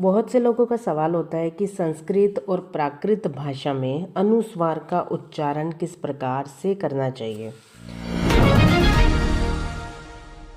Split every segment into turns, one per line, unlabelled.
बहुत से लोगों का सवाल होता है कि संस्कृत और प्राकृत भाषा में अनुस्वार का उच्चारण किस प्रकार से करना चाहिए।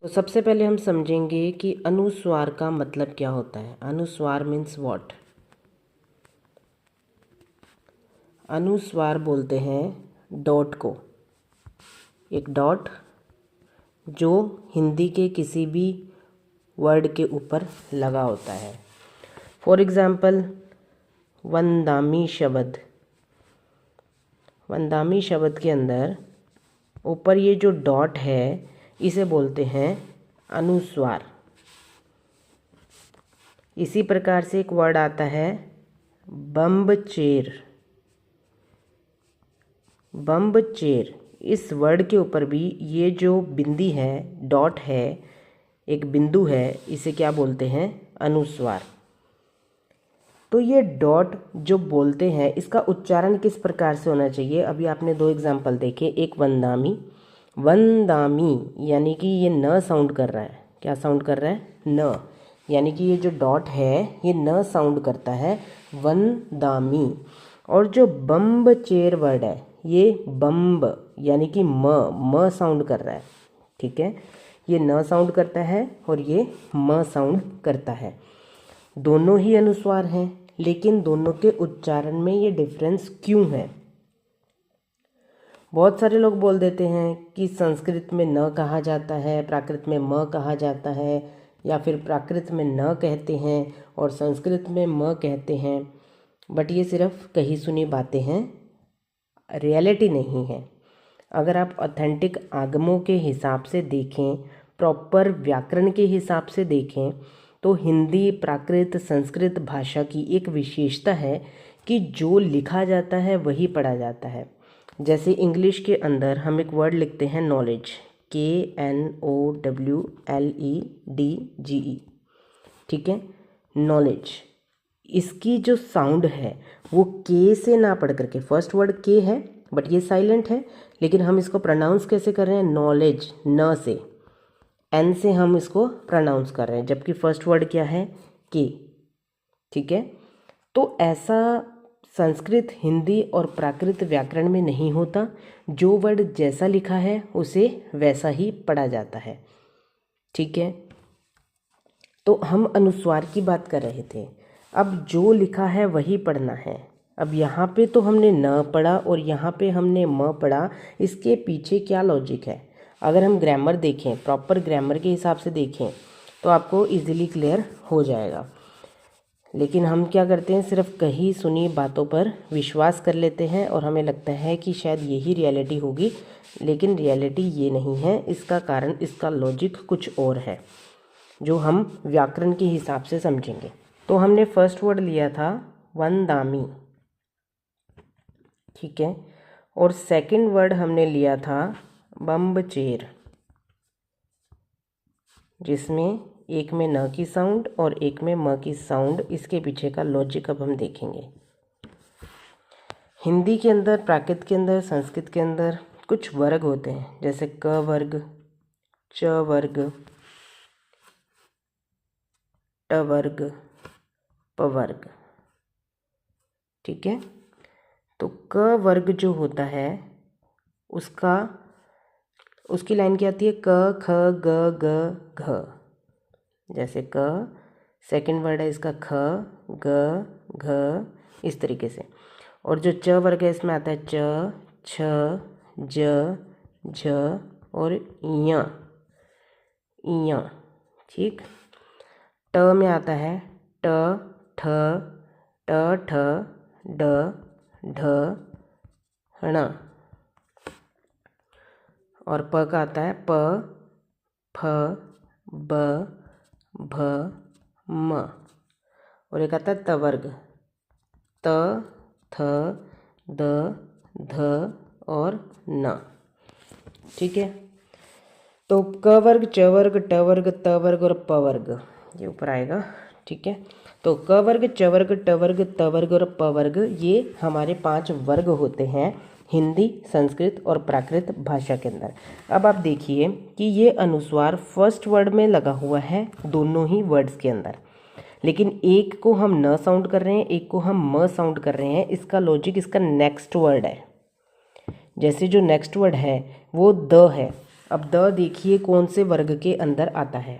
तो सबसे पहले हम समझेंगे कि अनुस्वार का मतलब क्या होता है। अनुस्वार मीन्स व्हाट। अनुस्वार बोलते हैं डॉट को, एक डॉट जो हिंदी के किसी भी वर्ड के ऊपर लगा होता है। फॉर एग्ज़ाम्पल वंदामी शब्द, वंदामी शब्द के अंदर ऊपर ये जो डॉट है इसे बोलते हैं अनुस्वार। इसी प्रकार से एक वर्ड आता है बम्बचेर। बम्बचेर, इस वर्ड के ऊपर भी ये जो बिंदी है, डॉट है, एक बिंदु है, इसे क्या बोलते हैं? अनुस्वार। तो ये डॉट जो बोलते हैं इसका उच्चारण किस प्रकार से होना चाहिए। अभी आपने दो एग्जाम्पल देखे, एक वंदामी, वंदामी यानी कि ये न साउंड कर रहा है। क्या साउंड कर रहा है? न, यानी कि ये जो डॉट है ये न साउंड करता है, वंदामी। और जो बम्बचेर वर्ड है ये बम्ब यानी कि म साउंड कर रहा है। ठीक है, ये न साउंड करता है और ये म साउंड करता है। दोनों ही अनुस्वार हैं, लेकिन दोनों के उच्चारण में ये डिफरेंस क्यों है? बहुत सारे लोग बोल देते हैं कि संस्कृत में न कहा जाता है, प्राकृत में म कहा जाता है, या फिर प्राकृत में न कहते हैं और संस्कृत में म कहते हैं। बट ये सिर्फ कही सुनी बातें हैं, रियलिटी नहीं है। अगर आप ऑथेंटिक आगमों के हिसाब से देखें, प्रॉपर व्याकरण के हिसाब से देखें, तो हिंदी, प्राकृत, संस्कृत भाषा की एक विशेषता है कि जो लिखा जाता है वही पढ़ा जाता है। जैसे इंग्लिश के अंदर हम एक वर्ड लिखते हैं नॉलेज, KNOWLEDGE। ठीक है, नॉलेज, इसकी जो साउंड है वो के से ना पढ़ करके, फर्स्ट वर्ड के है बट ये साइलेंट है, लेकिन हम इसको प्रोनाउंस कैसे कर रहे हैं? नॉलेज, न से, एन से हम इसको प्रोनाउंस कर रहे हैं, जबकि फर्स्ट वर्ड क्या है? के। ठीक है, तो ऐसा संस्कृत, हिंदी और प्राकृत व्याकरण में नहीं होता। जो वर्ड जैसा लिखा है उसे वैसा ही पढ़ा जाता है। ठीक है, तो हम अनुस्वार की बात कर रहे थे। अब जो लिखा है वही पढ़ना है। अब यहाँ पे तो हमने न पढ़ा और यहाँ पे हमने म पढ़ा, इसके पीछे क्या लॉजिक है? अगर हम ग्रामर देखें, प्रॉपर ग्रामर के हिसाब से देखें तो आपको इजीली क्लियर हो जाएगा। लेकिन हम क्या करते हैं, सिर्फ कही सुनी बातों पर विश्वास कर लेते हैं और हमें लगता है कि शायद यही रियलिटी होगी, लेकिन रियलिटी ये नहीं है। इसका कारण, इसका लॉजिक कुछ और है जो हम व्याकरण के हिसाब से समझेंगे। तो हमने फर्स्ट वर्ड लिया था वंदामी, ठीक है, और सेकंड वर्ड हमने लिया था बम्बचेर, जिसमें एक में न की साउंड और एक में म की साउंड। इसके पीछे का लॉजिक अब हम देखेंगे। हिंदी के अंदर, प्राकृत के अंदर, संस्कृत के अंदर कुछ वर्ग होते हैं, जैसे क वर्ग, च वर्ग, ट वर्ग, प वर्ग। ठीक है, तो क वर्ग जो होता है उसकी लाइन क्या आती है? क, ख, ग, ग, घ। जैसे क, सेकंड वर्ड है इसका ख, ग, घ, इस तरीके से। और जो च वर्ग है इसमें आता है च, छ, ज, झ और य, य। ठीक, ट में आता है ट, ठ, ट, ठ, ड, ढ, ण। और प का आता है प, फ, ब, भ, म। और एक आता है त वर्ग, त, थ, द, ध और न। ठीक है, तो क वर्ग, च वर्ग, ट वर्ग, त वर्ग और प वर्ग ये ऊपर आएगा। ठीक है, तो क वर्ग, च वर्ग, ट वर्ग, त वर्ग और प वर्ग, ये हमारे 5 वर्ग होते हैं हिंदी, संस्कृत और प्राकृत भाषा के अंदर। अब आप देखिए कि ये अनुस्वार फर्स्ट वर्ड में लगा हुआ है, दोनों ही वर्ड्स के अंदर। लेकिन एक को हम न साउंड कर रहे हैं, एक को हम म साउंड कर रहे हैं। इसका लॉजिक इसका नेक्स्ट वर्ड है। जैसे जो नेक्स्ट वर्ड है वो द है। अब द देखिए कौन से वर्ग के अंदर आता है,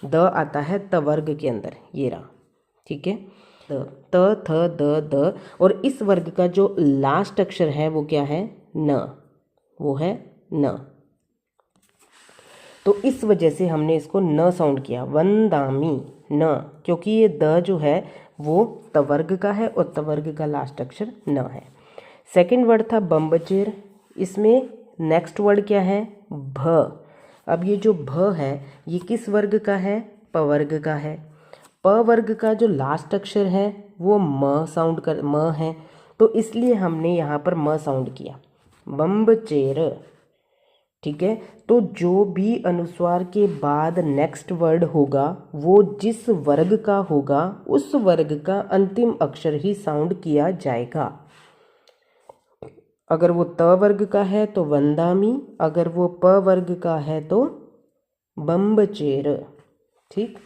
द आता है त वर्ग के अंदर, ये रहा, ठीक है। त थ द, और इस वर्ग का जो लास्ट अक्षर है वो क्या है, न, वो है न। तो इस वजह से हमने इसको न साउंड किया, वंदामी न, क्योंकि ये द जो है वो तवर्ग का है और तवर्ग का लास्ट अक्षर न है। सेकंड वर्ड था बम्बचेर, इसमें नेक्स्ट वर्ड क्या है, भ। अब ये जो भ है ये किस वर्ग का है, पवर्ग का है। प वर्ग का जो लास्ट अक्षर है वो म साउंड कर, म है, तो इसलिए हमने यहाँ पर म साउंड किया, बम्बचेर, ठीक है। तो जो भी अनुस्वार के बाद नेक्स्ट वर्ड होगा वो जिस वर्ग का होगा उस वर्ग का अंतिम अक्षर ही साउंड किया जाएगा। अगर वो त वर्ग का है तो वंदामी, अगर वो प वर्ग का है तो बम्बचेर, ठीक।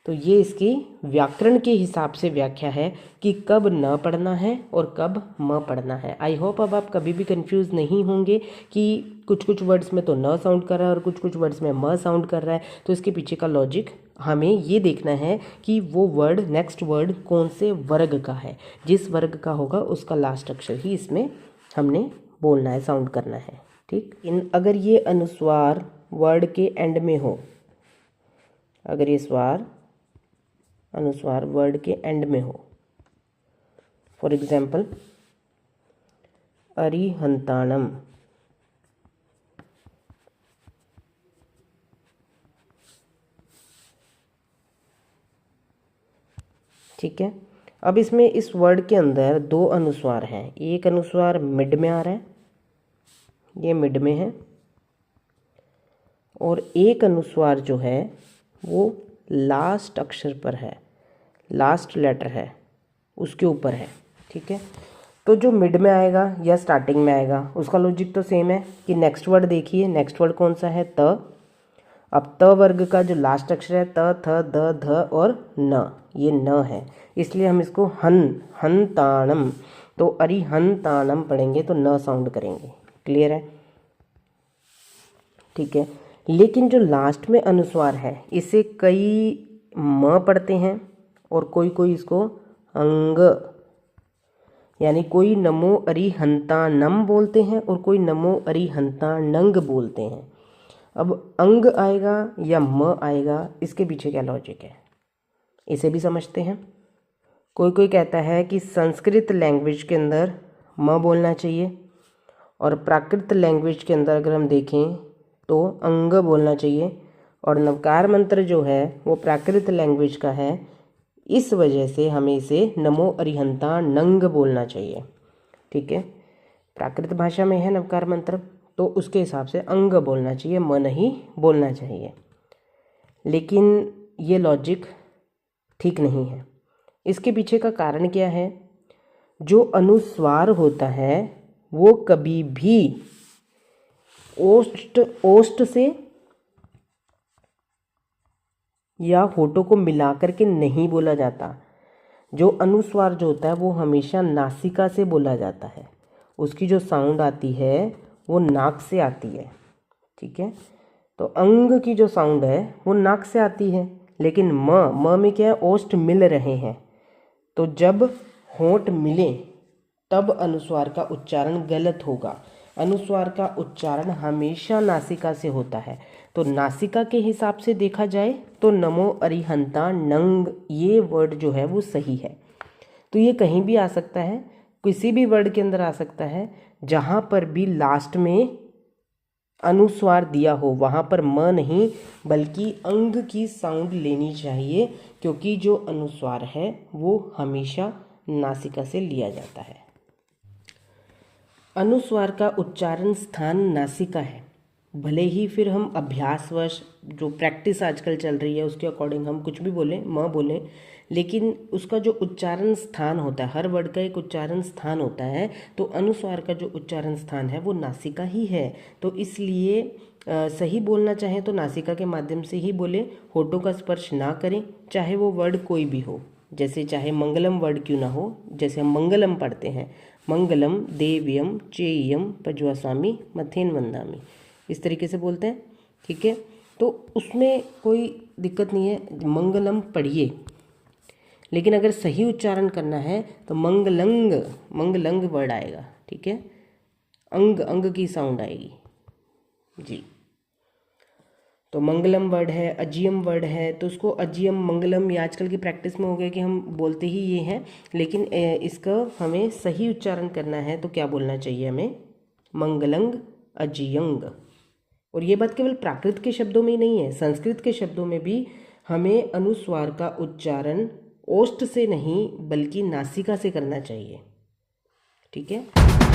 तो ये इसकी व्याकरण के हिसाब से व्याख्या है कि कब न पढ़ना है और कब म पढ़ना है। आई होप अब आप कभी भी कंफ्यूज नहीं होंगे कि कुछ कुछ वर्ड्स में तो न साउंड कर रहा है और कुछ कुछ वर्ड्स में म साउंड कर रहा है। तो इसके पीछे का लॉजिक हमें ये देखना है कि वो वर्ड, नेक्स्ट वर्ड कौन से वर्ग का है। जिस वर्ग का होगा उसका लास्ट अक्षर ही इसमें हमने बोलना है, साउंड करना है, ठीक। अगर ये अनुस्वार वर्ड के एंड में हो, अगर ये स्वर अनुस्वार वर्ड के एंड में हो, फॉर एग्जाम्पल अरिहंताणम, ठीक है। अब इसमें इस वर्ड के अंदर दो अनुस्वार हैं, एक अनुस्वार मिड में आ रहा है, ये मिड में है, और एक अनुस्वार जो है वो लास्ट अक्षर पर है, लास्ट लेटर है उसके ऊपर है, ठीक है। तो जो मिड में आएगा या स्टार्टिंग में आएगा उसका लॉजिक तो सेम है कि नेक्स्ट वर्ड देखिए, नेक्स्ट वर्ड कौन सा है, त। अब त वर्ग का जो लास्ट अक्षर है त, थ, द, ध और न, ये न है, इसलिए हम इसको हंताणम, तो अरिहंताणम पढ़ेंगे तो न साउंड करेंगे। क्लियर है, ठीक है। लेकिन जो लास्ट में अनुस्वार है इसे कई म पढ़ते हैं और कोई कोई इसको अंग, यानी कोई नमो अरिहंतानम बोलते हैं और कोई नमो अरिहंतानंग बोलते हैं। अब अंग आएगा या म आएगा, इसके पीछे क्या लॉजिक है इसे भी समझते हैं। कोई कोई कहता है कि संस्कृत लैंग्वेज के अंदर म बोलना चाहिए और प्राकृत लैंग्वेज के अंदर अगर हम देखें तो अंग बोलना चाहिए, और नवकार मंत्र जो है वो प्राकृत लैंग्वेज का है, इस वजह से हमें इसे नमो अरिहंता नंग बोलना चाहिए, ठीक है। प्राकृत भाषा में है नवकार मंत्र, तो उसके हिसाब से अंग बोलना चाहिए, म नहीं बोलना चाहिए। लेकिन ये लॉजिक ठीक नहीं है। इसके पीछे का कारण क्या है, जो अनुस्वार होता है वो कभी भी ओष्ठ से या होठों को मिलाकर के नहीं बोला जाता। जो अनुस्वार जो होता है वो हमेशा नासिका से बोला जाता है, उसकी जो साउंड आती है वो नाक से आती है, ठीक है। तो अंग की जो साउंड है वो नाक से आती है, लेकिन म में क्या है, ओष्ठ मिल रहे हैं, तो जब होंठ मिले तब अनुस्वार का उच्चारण गलत होगा। अनुस्वार का उच्चारण हमेशा नासिका से होता है। तो नासिका के हिसाब से देखा जाए तो नमो अरिहंता नंग ये वर्ड जो है वो सही है। तो ये कहीं भी आ सकता है, किसी भी वर्ड के अंदर आ सकता है, जहाँ पर भी लास्ट में अनुस्वार दिया हो वहाँ पर म नहीं बल्कि अंग की साउंड लेनी चाहिए, क्योंकि जो अनुस्वार है वो हमेशा नासिका से लिया जाता है। अनुस्वार का उच्चारण स्थान नासिका है, भले ही फिर हम अभ्यासवश जो प्रैक्टिस आजकल चल रही है उसके अकॉर्डिंग हम कुछ भी बोलें, म बोलें, लेकिन उसका जो उच्चारण स्थान होता है, हर वर्ड का एक उच्चारण स्थान होता है, तो अनुस्वार का जो उच्चारण स्थान है वो नासिका ही है। तो इसलिए सही बोलना चाहें तो नासिका के माध्यम से ही बोलें, होठों का स्पर्श ना करें, चाहे वो वर्ड कोई भी हो। जैसे चाहे मंगलम वर्ड क्यों ना हो, जैसे हम मंगलम पढ़ते हैं, मंगलम देव्यम चेयम पज्वास्वामी मथेन वंदामी, इस तरीके से बोलते हैं। ठीक है, तो उसमें कोई दिक्कत नहीं है, मंगलम पढ़िए। लेकिन अगर सही उच्चारण करना है तो मंगलंग, मंगलंग वर्ड आएगा। ठीक है, अंग, अंग की साउंड आएगी जी। तो मंगलम वर्ड है, अजियम वर्ड है, तो उसको अजियम मंगलम, ये आजकल की प्रैक्टिस में हो गया कि हम बोलते ही ये हैं, लेकिन इसका हमें सही उच्चारण करना है तो क्या बोलना चाहिए हमें, मंगलंग अजियंग। और ये बात केवल प्राकृत के शब्दों में ही नहीं है, संस्कृत के शब्दों में भी हमें अनुस्वार का उच्चारण ओष्ठ से नहीं बल्कि नासिका से करना चाहिए। ठीक है।